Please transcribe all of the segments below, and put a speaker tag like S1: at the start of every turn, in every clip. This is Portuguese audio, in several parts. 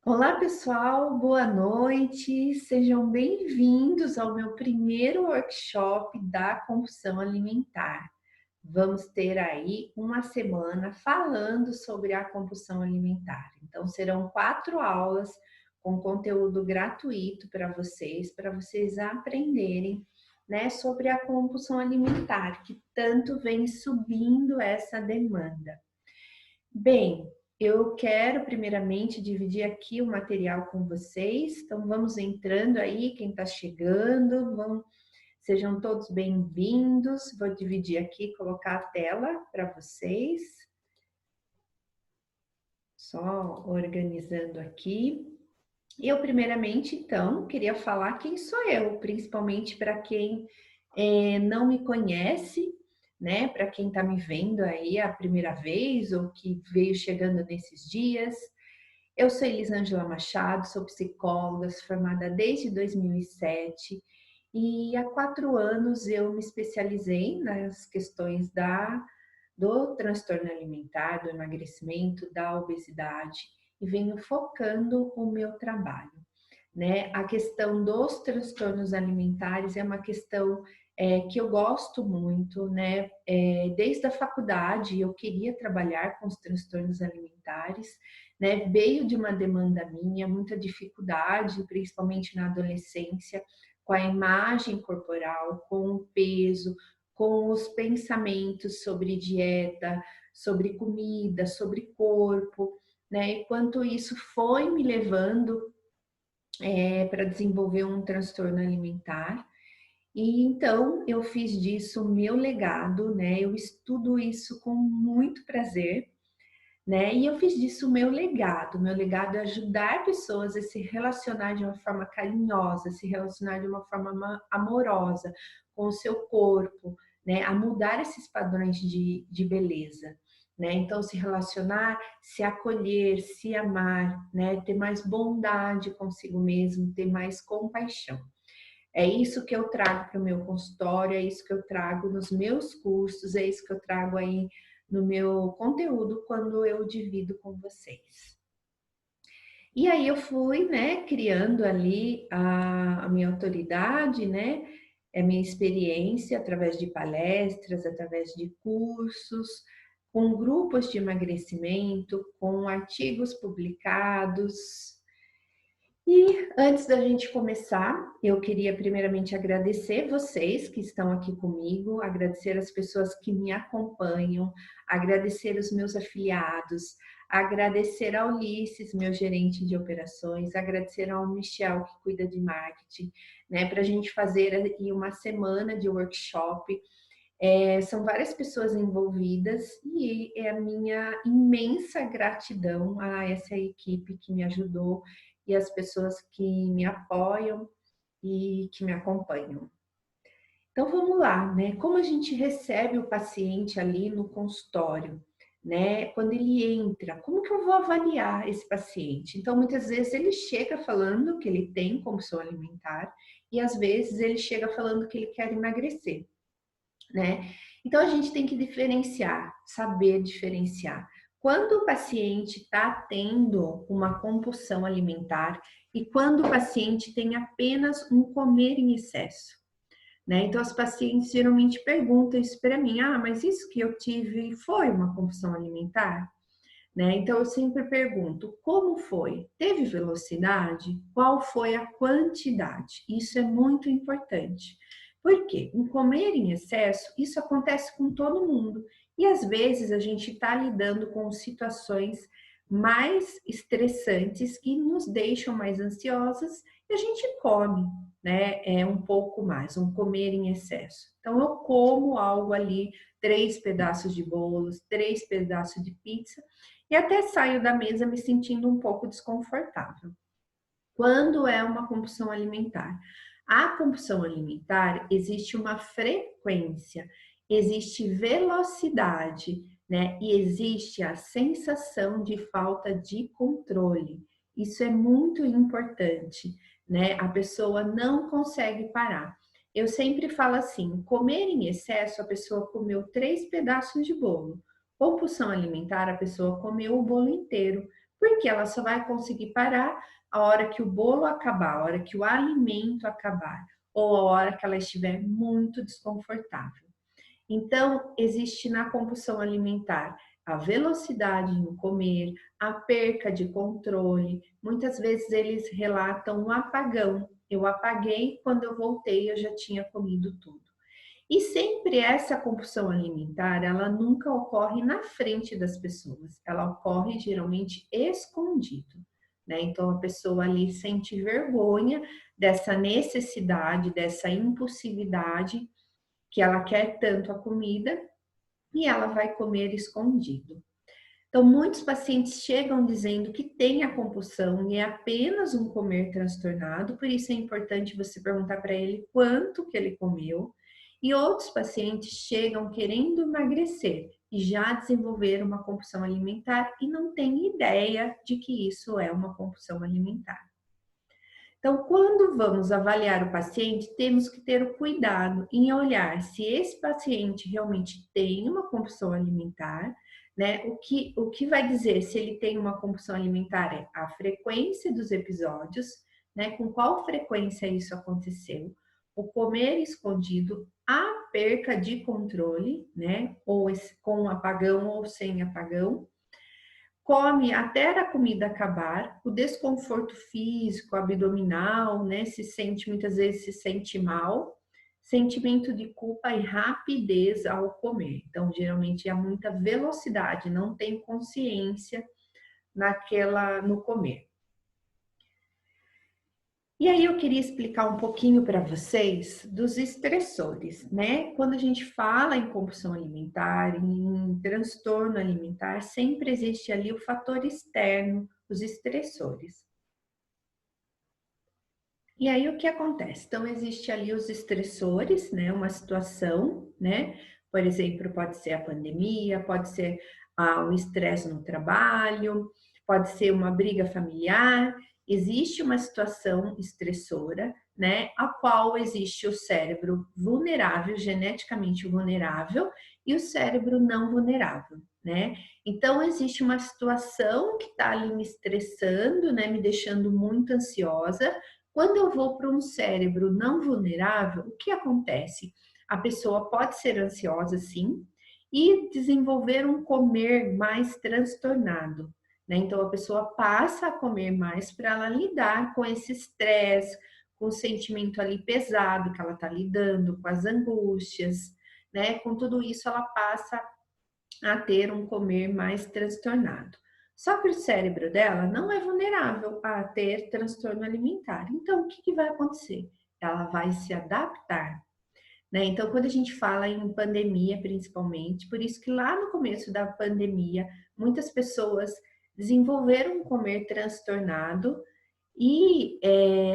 S1: Olá, pessoal, boa noite. Sejam bem-vindos ao meu primeiro workshop da compulsão alimentar. Vamos ter aí uma semana falando sobre a compulsão alimentar. Então, serão 4 aulas com conteúdo gratuito para vocês aprenderem, né, sobre a compulsão alimentar, que tanto vem subindo essa demanda. Bem, eu quero primeiramente dividir aqui o material com vocês, então vamos entrando aí, quem está chegando, sejam todos bem-vindos. Vou dividir aqui, colocar a tela para vocês, só organizando aqui. Eu, primeiramente, então, queria falar quem sou eu, principalmente para quem não me conhece, né? Para quem está me vendo aí a primeira vez ou que veio chegando nesses dias. Eu sou Elisângela Machado, sou psicóloga, sou formada desde 2007 e há 4 anos eu me especializei nas questões do transtorno alimentar, do emagrecimento, da obesidade e venho focando o meu trabalho, né? A questão dos transtornos alimentares é uma questão que eu gosto muito, né? Desde a faculdade eu queria trabalhar com os transtornos alimentares, né? Veio de uma demanda minha, muita dificuldade, principalmente na adolescência, com a imagem corporal, com o peso, com os pensamentos sobre dieta, sobre comida, sobre corpo, né? E quanto isso foi me levando para desenvolver um transtorno alimentar. E então eu fiz disso o meu legado, né? Eu estudo isso com muito prazer, né? E eu fiz disso o meu legado. Meu legado é ajudar pessoas a se relacionar de uma forma carinhosa, se relacionar de uma forma amorosa com o seu corpo, né? A mudar esses padrões de beleza. Né? Então, se relacionar, se acolher, se amar, né? Ter mais bondade consigo mesmo, ter mais compaixão. É isso que eu trago para o meu consultório, é isso que eu trago nos meus cursos, é isso que eu trago aí no meu conteúdo quando eu divido com vocês. E aí eu fui, né, criando ali a minha autoridade, né, a minha experiência através de palestras, através de cursos, com grupos de emagrecimento, com artigos publicados, e antes da gente começar, eu queria primeiramente agradecer vocês que estão aqui comigo, agradecer as pessoas que me acompanham, agradecer os meus afiliados, agradecer ao Ulisses, meu gerente de operações, agradecer ao Michel, que cuida de marketing, né, para a gente fazer aqui uma semana de workshop. São várias pessoas envolvidas e é a minha imensa gratidão a essa equipe que me ajudou e as pessoas que me apoiam e que me acompanham. Então vamos lá, né? Como a gente recebe o paciente ali no consultório, né? Quando ele entra, como que eu vou avaliar esse paciente? Então muitas vezes ele chega falando que ele tem compulsão alimentar e às vezes ele chega falando que ele quer emagrecer, né? Então a gente tem que diferenciar, saber diferenciar. Quando o paciente está tendo uma compulsão alimentar e quando o paciente tem apenas um comer em excesso, né? Então os pacientes geralmente perguntam isso para mim: ah, mas isso que eu tive foi uma compulsão alimentar? Né? Então eu sempre pergunto: como foi? Teve velocidade? Qual foi a quantidade? Isso é muito importante. Por quê? Em comer em excesso, isso acontece com todo mundo. E às vezes a gente está lidando com situações mais estressantes que nos deixam mais ansiosas e a gente come, né? Um pouco mais, um comer em excesso. Então eu como algo ali, 3 pedaços de bolos, 3 pedaços de pizza, e até saio da mesa me sentindo um pouco desconfortável. Quando é uma compulsão alimentar? A compulsão alimentar existe uma frequência, existe velocidade, né? E existe a sensação de falta de controle. Isso é muito importante, né? A pessoa não consegue parar. Eu sempre falo assim: comer em excesso, a pessoa comeu 3 pedaços de bolo. Compulsão alimentar, a pessoa comeu o bolo inteiro, Porque ela só vai conseguir parar a hora que o bolo acabar, a hora que o alimento acabar, ou a hora que ela estiver muito desconfortável. Então, existe na compulsão alimentar a velocidade no comer, a perca de controle. Muitas vezes eles relatam um apagão. Eu apaguei, quando eu voltei eu já tinha comido tudo. E sempre essa compulsão alimentar, ela nunca ocorre na frente das pessoas, ela ocorre geralmente escondido, né? Então a pessoa ali sente vergonha dessa necessidade, dessa impulsividade que ela quer tanto a comida e ela vai comer escondido. Então, muitos pacientes chegam dizendo que tem a compulsão e é apenas um comer transtornado, por isso é importante você perguntar para ele quanto que ele comeu. E outros pacientes chegam querendo emagrecer e já desenvolveram uma compulsão alimentar e não têm ideia de que isso é uma compulsão alimentar. Então, quando vamos avaliar o paciente, temos que ter o cuidado em olhar se esse paciente realmente tem uma compulsão alimentar, né? O que vai dizer se ele tem uma compulsão alimentar é a frequência dos episódios, né? Com qual frequência isso aconteceu, o comer escondido, a perca de controle, né? Ou com apagão ou sem apagão, come até a comida acabar, o desconforto físico, abdominal, né? Se sente, muitas vezes se sente mal, sentimento de culpa e rapidez ao comer. Então, geralmente há muita velocidade, não tem consciência no comer. E aí eu queria explicar um pouquinho para vocês dos estressores, né? Quando a gente fala em compulsão alimentar, em transtorno alimentar, sempre existe ali o fator externo, os estressores. E aí o que acontece? Então existe ali os estressores, né? Uma situação, né? Por exemplo, pode ser a pandemia, pode ser um estresse no trabalho, pode ser uma briga familiar. Existe uma situação estressora, né? A qual existe o cérebro vulnerável, geneticamente vulnerável, e o cérebro não vulnerável, né? Então existe uma situação que está ali me estressando, né? Me deixando muito ansiosa. Quando eu vou para um cérebro não vulnerável, o que acontece? A pessoa pode ser ansiosa, sim, e desenvolver um comer mais transtornado, né? Então a pessoa passa a comer mais para ela lidar com esse estresse, com o sentimento ali pesado que ela está lidando, com as angústias, né? Com tudo isso ela passa a ter um comer mais transtornado. Só que o cérebro dela não é vulnerável a ter transtorno alimentar. Então, o que vai acontecer? Ela vai se adaptar, né? Então, quando a gente fala em pandemia, principalmente, por isso que lá no começo da pandemia, muitas pessoas desenvolveram um comer transtornado e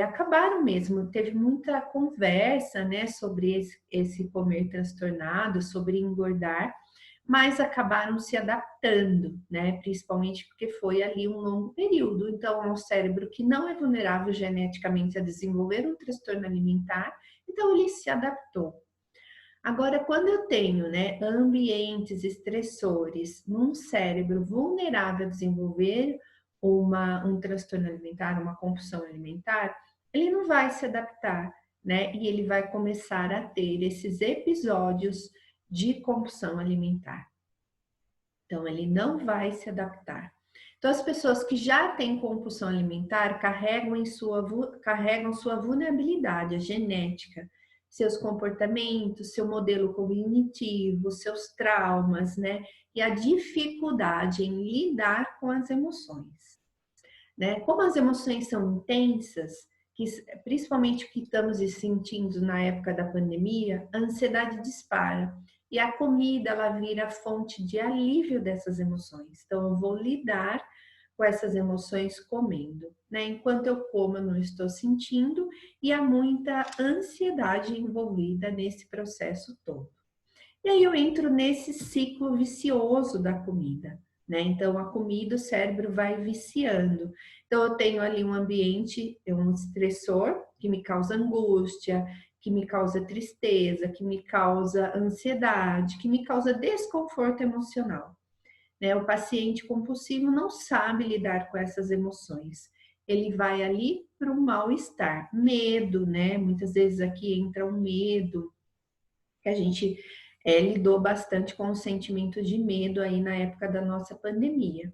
S1: acabaram mesmo. Teve muita conversa, né, sobre esse comer transtornado, sobre engordar, mas acabaram se adaptando, né? Principalmente porque foi ali um longo período. Então, é um cérebro que não é vulnerável geneticamente a desenvolver um transtorno alimentar, então ele se adaptou. Agora, quando eu tenho, né, ambientes estressores num cérebro vulnerável a desenvolver um transtorno alimentar, uma compulsão alimentar, ele não vai se adaptar, né? E ele vai começar a ter esses episódios de compulsão alimentar. Então, ele não vai se adaptar. Então, as pessoas que já têm compulsão alimentar carregam sua vulnerabilidade, a genética, seus comportamentos, seu modelo cognitivo, seus traumas, né? E a dificuldade em lidar com as emoções, né? Como as emoções são intensas, principalmente o que estamos sentindo na época da pandemia, a ansiedade dispara. E a comida, ela vira fonte de alívio dessas emoções. Então, eu vou lidar com essas emoções comendo, né? Enquanto eu como, eu não estou sentindo e há muita ansiedade envolvida nesse processo todo. E aí eu entro nesse ciclo vicioso da comida, né? Então, a comida, o cérebro vai viciando. Então, eu tenho ali um ambiente, um estressor que me causa angústia, que me causa tristeza, que me causa ansiedade, que me causa desconforto emocional. né? O paciente compulsivo não sabe lidar com essas emoções. Ele vai ali para o mal-estar, medo, né? Muitas vezes aqui entra o medo, que a gente lidou bastante com o sentimento de medo aí na época da nossa pandemia.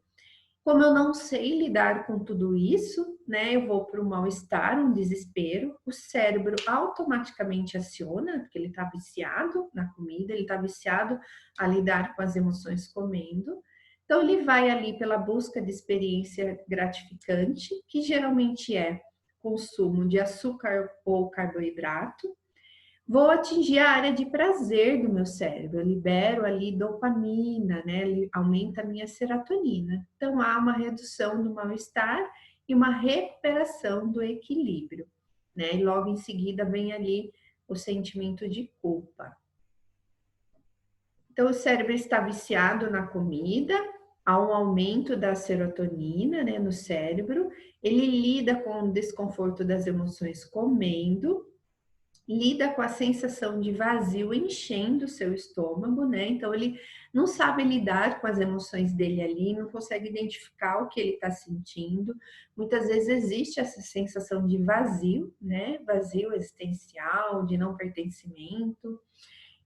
S1: Como eu não sei lidar com tudo isso, né? Eu vou para o mal-estar, um desespero, o cérebro automaticamente aciona, porque ele está viciado na comida, ele está viciado a lidar com as emoções comendo. Então, ele vai ali pela busca de experiência gratificante, que geralmente é consumo de açúcar ou carboidrato. Vou atingir a área de prazer do meu cérebro, eu libero ali dopamina, né? Ele aumenta a minha serotonina. Então há uma redução do mal-estar e uma recuperação do equilíbrio, né? E logo em seguida vem ali o sentimento de culpa. Então o cérebro está viciado na comida, há um aumento da serotonina, né, no cérebro, ele lida com o desconforto das emoções comendo, lida com a sensação de vazio enchendo o seu estômago, né? Então ele não sabe lidar com as emoções dele ali, não consegue identificar o que ele está sentindo. Muitas vezes existe essa sensação de vazio, né? Vazio existencial, de não pertencimento.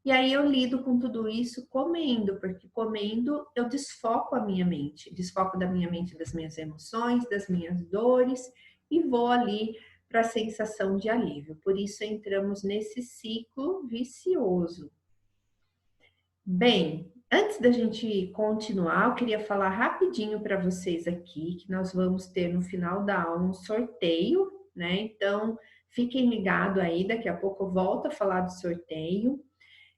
S1: E aí eu lido com tudo isso comendo, porque comendo eu desfoco a minha mente, desfoco da minha mente das minhas emoções, das minhas dores e vou ali para a sensação de alívio. Por isso entramos nesse ciclo vicioso. Bem, antes da gente continuar, eu queria falar rapidinho para vocês aqui que nós vamos ter no final da aula um sorteio, né? Então, fiquem ligados aí, daqui a pouco eu volto a falar do sorteio.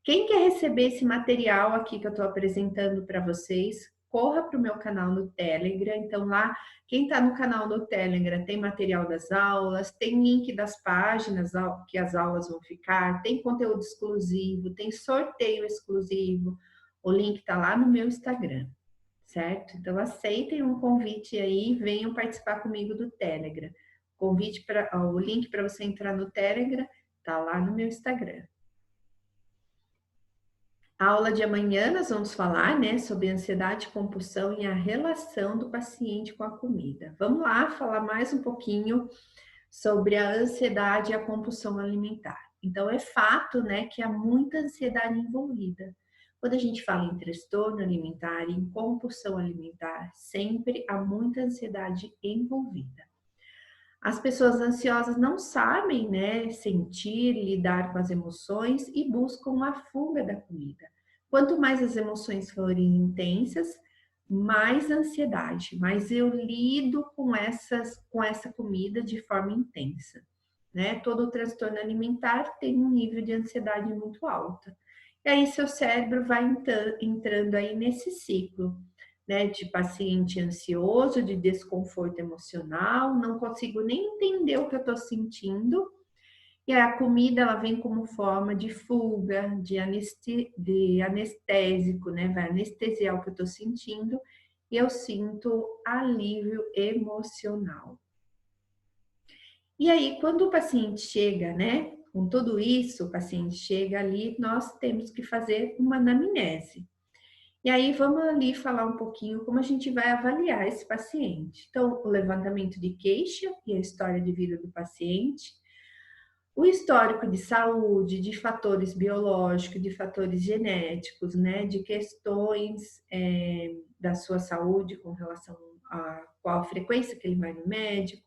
S1: Quem quer receber esse material aqui que eu estou apresentando para vocês, corra para o meu canal no Telegram. Então, lá, quem está no canal do Telegram tem material das aulas, tem link das páginas que as aulas vão ficar, tem conteúdo exclusivo, tem sorteio exclusivo. O link está lá no meu Instagram, certo? Então, aceitem um convite aí, venham participar comigo do Telegram. O link para você entrar no Telegram está lá no meu Instagram. A aula de amanhã nós vamos falar, né, sobre ansiedade, compulsão e a relação do paciente com a comida. Vamos lá falar mais um pouquinho sobre a ansiedade e a compulsão alimentar. Então é fato, né, que há muita ansiedade envolvida. Quando a gente fala em transtorno alimentar e em compulsão alimentar, sempre há muita ansiedade envolvida. As pessoas ansiosas não sabem, né, sentir, lidar com as emoções e buscam a fuga da comida. Quanto mais as emoções forem intensas, mais ansiedade, mais eu lido com essa comida de forma intensa, né? Todo transtorno alimentar tem um nível de ansiedade muito alta. E aí seu cérebro vai entrando aí nesse ciclo, né, de paciente ansioso, de desconforto emocional, não consigo nem entender o que eu estou sentindo. E a comida ela vem como forma de fuga, de anestésico, né? Vai anestesiar o que eu estou sentindo e eu sinto alívio emocional. E aí, quando o paciente chega, né? Com tudo isso, o paciente chega ali, nós temos que fazer uma anamnese. E aí vamos ali falar um pouquinho como a gente vai avaliar esse paciente. Então, o levantamento de queixa e a história de vida do paciente, o histórico de saúde, de fatores biológicos, de fatores genéticos, né, de questões da sua saúde com relação a qual a frequência que ele vai no médico,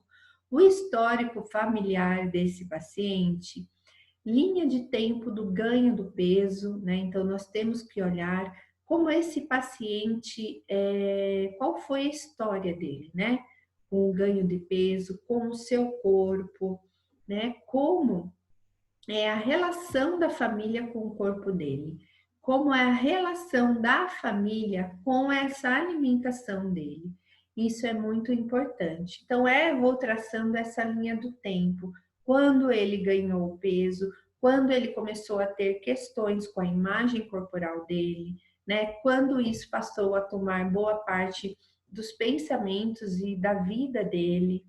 S1: o histórico familiar desse paciente, linha de tempo do ganho do peso, né? Então, nós temos que olhar como esse paciente, qual foi a história dele, né? Com o ganho de peso, com o seu corpo, né? Como é a relação da família com o corpo dele, como é a relação da família com essa alimentação dele. Isso é muito importante. Então, vou traçando essa linha do tempo. Quando ele ganhou o peso, quando ele começou a ter questões com a imagem corporal dele, né? Quando isso passou a tomar boa parte dos pensamentos e da vida dele.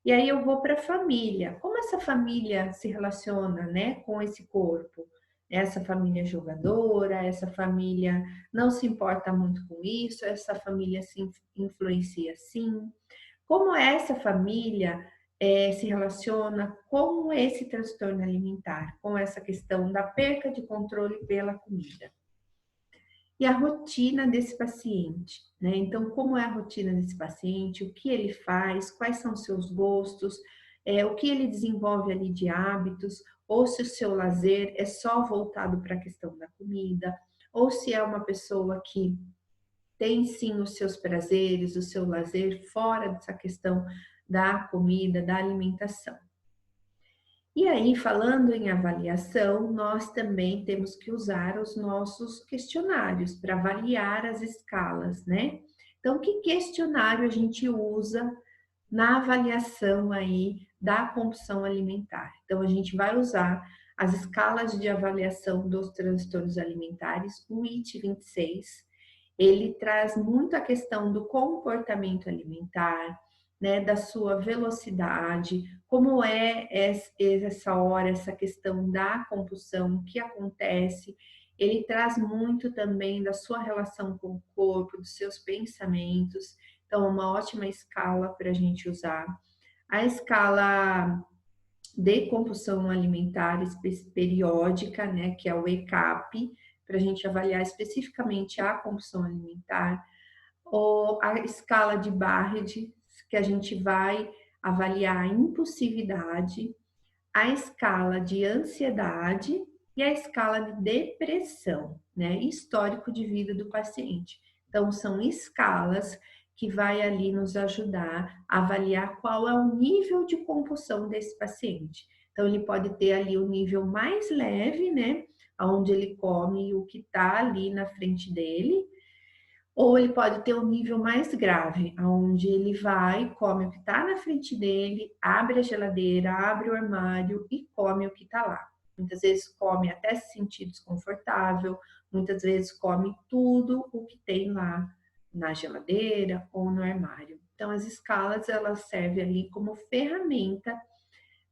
S1: E aí eu vou para a família. Como essa família se relaciona, né, com esse corpo? essa família julgadora, essa família não se importa muito com isso, essa família se influencia sim. Como essa família se relaciona com esse transtorno alimentar, com essa questão da perca de controle pela comida. E a rotina desse paciente, né? Então, como é a rotina desse paciente, o que ele faz, quais são os seus gostos, o que ele desenvolve ali de hábitos, ou se o seu lazer é só voltado para a questão da comida, ou se é uma pessoa que tem sim os seus prazeres, o seu lazer fora dessa questão da comida, da alimentação. E aí, falando em avaliação, nós também temos que usar os nossos questionários para avaliar as escalas, né? Então, que questionário a gente usa na avaliação aí da compulsão alimentar? Então, a gente vai usar as escalas de avaliação dos transtornos alimentares, o IT-26. Ele traz muito a questão do comportamento alimentar, né, da sua velocidade, como é essa hora, essa questão da compulsão, o que acontece. Ele traz muito também da sua relação com o corpo, dos seus pensamentos. Então, é uma ótima escala para a gente usar. A escala de compulsão alimentar periódica, né, que é o ECAP, para a gente avaliar especificamente a compulsão alimentar, ou a escala de Barrett, que a gente vai avaliar a impulsividade, a escala de ansiedade e a escala de depressão, né? Histórico de vida do paciente. Então, são escalas que vai ali nos ajudar a avaliar qual é o nível de compulsão desse paciente. Então, ele pode ter ali o nível mais leve, né? Onde ele come o que está ali na frente dele, ou ele pode ter um nível mais grave, onde ele vai, come o que está na frente dele, abre a geladeira, abre o armário e come o que está lá. Muitas vezes come até se sentir desconfortável, muitas vezes come tudo o que tem lá na geladeira ou no armário. Então, as escalas, elas servem ali como ferramenta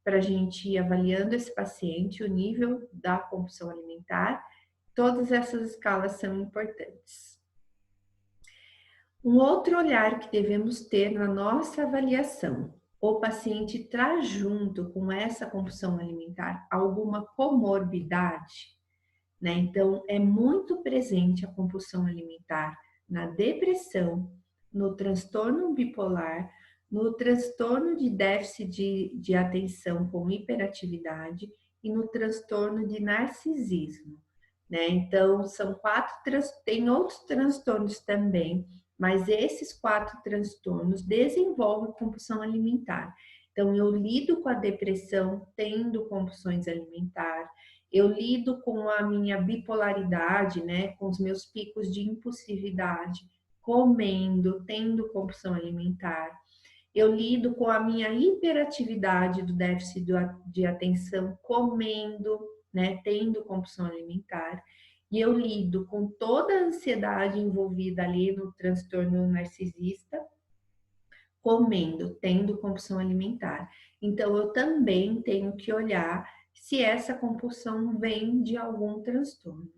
S1: para a gente ir avaliando esse paciente, o nível da compulsão alimentar. Todas essas escalas são importantes. Um outro olhar que devemos ter na nossa avaliação: o paciente traz junto com essa compulsão alimentar alguma comorbidade, né? Então, é muito presente a compulsão alimentar na depressão, no transtorno bipolar, no transtorno de déficit de atenção com hiperatividade e no transtorno de narcisismo, né? Então, são tem outros transtornos também, mas esses 4 transtornos desenvolvem compulsão alimentar. Então, eu lido com a depressão tendo compulsões alimentares, eu lido com a minha bipolaridade, né, com os meus picos de impulsividade, comendo, tendo compulsão alimentar. Eu lido com a minha hiperatividade do déficit de atenção, comendo, né, tendo compulsão alimentar. E eu lido com toda a ansiedade envolvida ali no transtorno narcisista, comendo, tendo compulsão alimentar. Então, eu também tenho que olhar se essa compulsão vem de algum transtorno,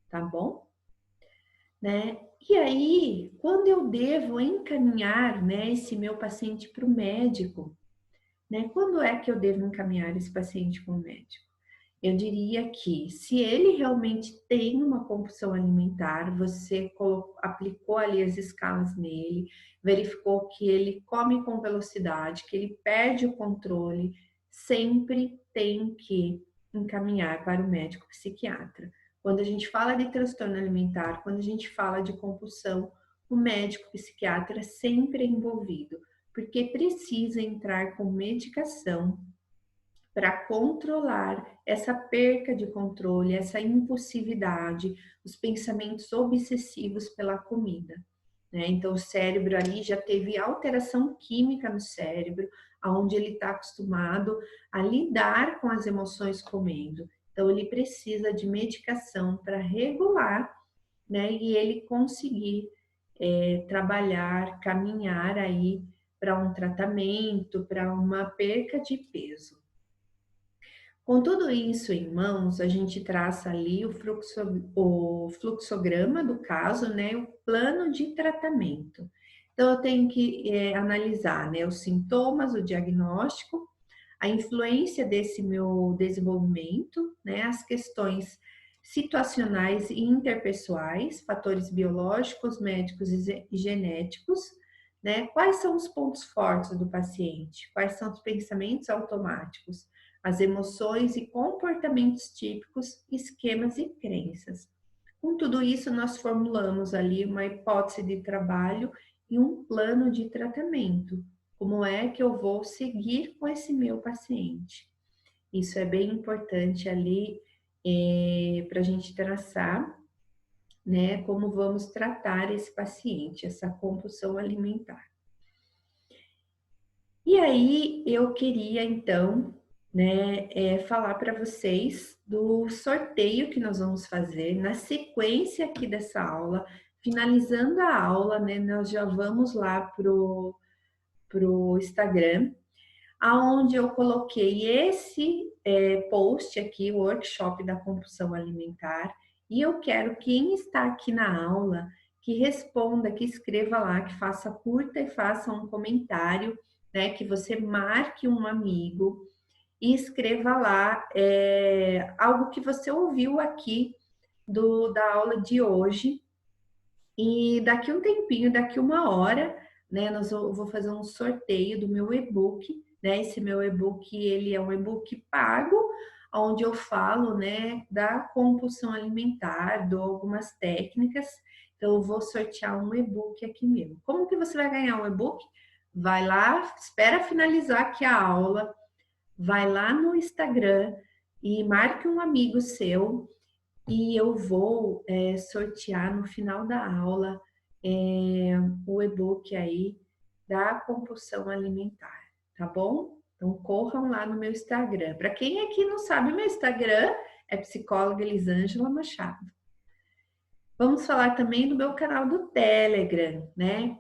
S1: tá bom? Né? E aí, quando eu devo encaminhar, né, esse meu paciente para o médico, né? Quando é que eu devo encaminhar esse paciente para o médico? Eu diria que se ele realmente tem uma compulsão alimentar, você aplicou ali as escalas nele, verificou que ele come com velocidade, que ele perde o controle, sempre tem que encaminhar para o médico psiquiatra. Quando a gente fala de transtorno alimentar, quando a gente fala de compulsão, o médico psiquiatra sempre é envolvido, porque precisa entrar com medicação para controlar essa perca de controle, essa impulsividade, os pensamentos obsessivos pela comida, né? Então, o cérebro ali já teve alteração química no cérebro, onde ele está acostumado a lidar com as emoções comendo. Então, ele precisa de medicação para regular, né? E ele conseguir trabalhar, caminhar aí para um tratamento, para uma perca de peso. Com tudo isso em mãos, a gente traça ali o fluxograma do caso, né, o plano de tratamento. Então, eu tenho que analisar, né, os sintomas, o diagnóstico, a influência desse meu desenvolvimento, né, as questões situacionais e interpessoais, fatores biológicos, médicos e genéticos, né? Quais são os pontos fortes do paciente? Quais são os pensamentos automáticos? As emoções e comportamentos típicos, esquemas e crenças. Com tudo isso, nós formulamos ali uma hipótese de trabalho e um plano de tratamento. Como é que eu vou seguir com esse meu paciente? Isso é bem importante ali para a gente traçar, né, como vamos tratar esse paciente, essa compulsão alimentar. E aí eu queria então, né, falar para vocês do sorteio que nós vamos fazer na sequência aqui dessa aula. Finalizando a aula, né, nós já vamos lá pro Instagram, aonde eu coloquei esse post aqui, o workshop da compulsão alimentar, e eu quero quem está aqui na aula que responda, que escreva lá, que faça curta e faça um comentário, né? Que você marque um amigo e escreva lá algo que você ouviu aqui da aula de hoje. E daqui um tempinho, daqui uma hora, né, eu vou fazer um sorteio do meu e-book, né? Esse meu e-book, ele é um e-book pago, onde eu falo, né, da compulsão alimentar, dou algumas técnicas. Então, eu vou sortear um e-book aqui mesmo. Como que você vai ganhar um e-book? Vai lá, espera finalizar aqui a aula, vai lá no Instagram e marque um amigo seu e eu vou sortear no final da aula o e-book aí da compulsão alimentar, tá bom? Então corram lá no meu Instagram. Para quem aqui não sabe, meu Instagram é psicóloga Elisângela Machado. Vamos falar também do meu canal do Telegram, né?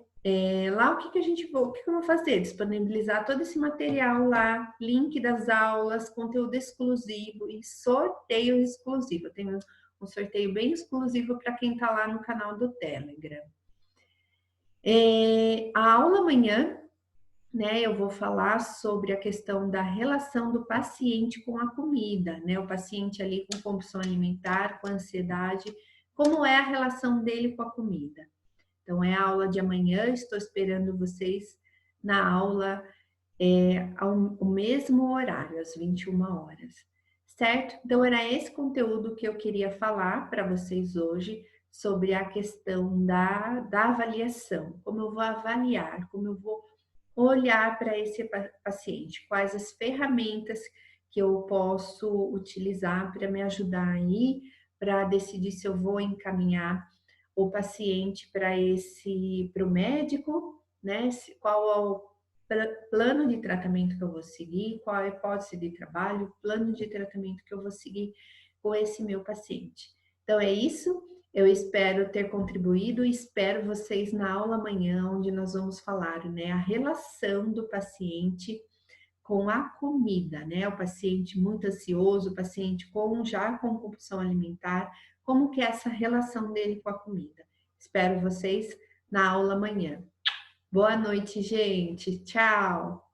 S1: Lá o que eu vou fazer? Disponibilizar todo esse material lá, link das aulas, conteúdo exclusivo e sorteio exclusivo. Eu tenho um sorteio bem exclusivo para quem está lá no canal do Telegram. A aula amanhã, né? Eu vou falar sobre a questão da relação do paciente com a comida, né? O paciente ali com compulsão alimentar, com ansiedade, como é a relação dele com a comida. Então, é a aula de amanhã, estou esperando vocês na aula ao mesmo horário, às 21 horas, certo? Então, era esse conteúdo que eu queria falar para vocês hoje sobre a questão da avaliação, como eu vou avaliar, como eu vou olhar para esse paciente, quais as ferramentas que eu posso utilizar para me ajudar aí, para decidir se eu vou encaminhar o paciente para o médico, né? Qual é o plano de tratamento que eu vou seguir, qual é a hipótese de trabalho, plano de tratamento que eu vou seguir com esse meu paciente. Então é isso. Eu espero ter contribuído e espero vocês na aula amanhã, onde nós vamos falar, né, a relação do paciente com a comida, né? O paciente muito ansioso, o paciente já com compulsão alimentar, como que é essa relação dele com a comida. Espero vocês na aula amanhã. Boa noite, gente. Tchau.